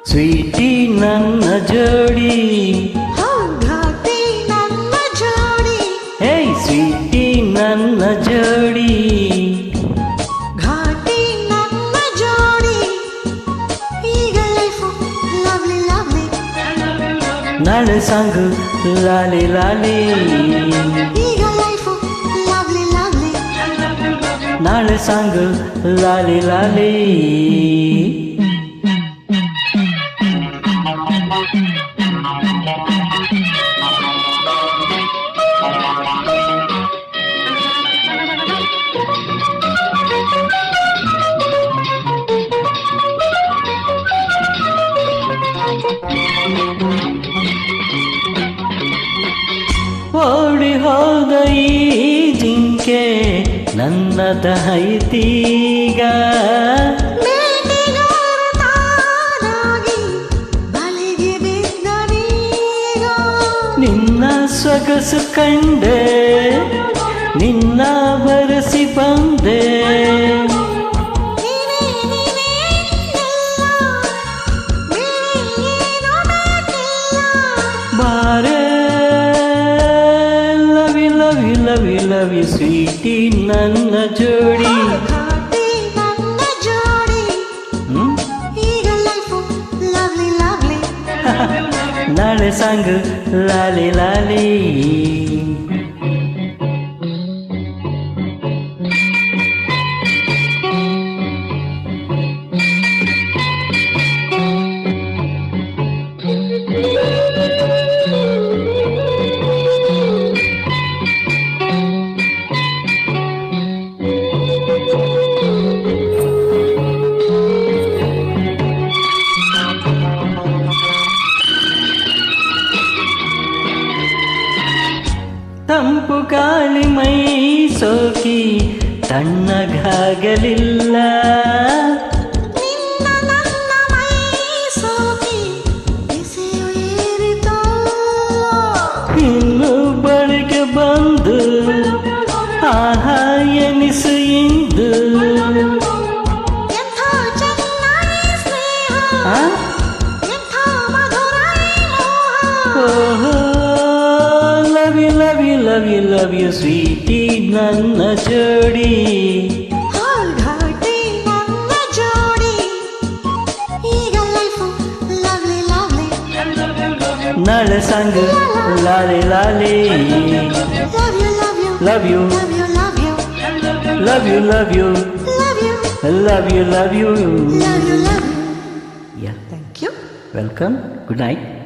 Sweety ನನ್ನ ಜೋಡಿ, ಘಾಟಿ ನನ್ನ ಜೋಡಿ, ಹೇ ಸ್ವೀಟಿ ನನ್ನ ಜೋಡಿ, ಘಾಟಿ ನನ್ನ ಜೋಡಿ. ಈಗ ಲೈಫು ಲವ್ಲಿ ಲವ್ಲಿ, ನಾಳೆ ಸಾಂಗು ಲಾಲಿ ಲಾಲಿ, ಈಗ ಲೈಫು ಲವ್ಲಿ ಲವ್ಲಿ. ನಾಳೆ ಸಾಂಗು ಲಾಲಿ ಲಾಲಿ. ಓಡಿ ಹೋದ ಈ ಜಿಂಕೆ ನನ್ನದೈತೀಗ, ಬೇಟೆಗಾರ ತಾನಾಗಿ ಬಲೆಗೆ ಬಿದ್ದನೀಗ. ನಿನ್ನ ಸೊಗಸು ಕಂಡೆ, ನಿನ್ನ ಬರೆಸಿ ಬಂದೆ, ನೀನೇ ನೀನೇ ಎಲ್ಲ, ಬೇರೆ ಏನೂ ಬೇಕಿಲ್ಲ. ಬಾರೆ ಲವಿ ಲವಿ ಲವಿ ಲವಿ ಸ್ವೀಟಿ ನನ್ನ ಜೋಡಿ. ಘಾಟಿ ನನ್ನ ಜೋಡಿ, ಈಗ ಲೈಫು ಲವ್ಲಿ ಲವ್ಲಿ. ನಾಳೆ ಸಾಂಗ್ ಲಾಲಿ ಲಾಲಿ. ತಂಪು ಗಾಳಿ ಮೈ ಸೋಕಿ ತಣ್ಣಗಾಗಲಿಲ್ಲ, ನಿನ್ನ ನನ್ನ ಮೈ ಸೋಕಿ ಬಿಸಿಯು ಏರಿತೋ. ಇನ್ನು ಬಳಿಗೆ ಬಂದು ಆಹಾ ಎನಿಸು ಇಂದು. ಎಂಥ ಚೆನ್ನಾಗಿ ಸ್ನೇಹ, ಆ? ಎಂಥ ಮಧುರ ಈ ಮೋಹ. ಓಹೋ love you love you love you love you sweetie ನನ್ನ ಜೋಡಿ. ಘಾಟಿ ನನ್ನ ಜೋಡಿ, ಈಗ ಲೈಫು ಲವ್ಲಿ ಲವ್ಲಿ. ನಾಳೆ ಸಾಂಗ್ ಲಾಲಿ ಲಾಲಿ. Love you love you love you love you love you love you love you love you love you. love you love you. Yeah, Thank you. welcome, good night.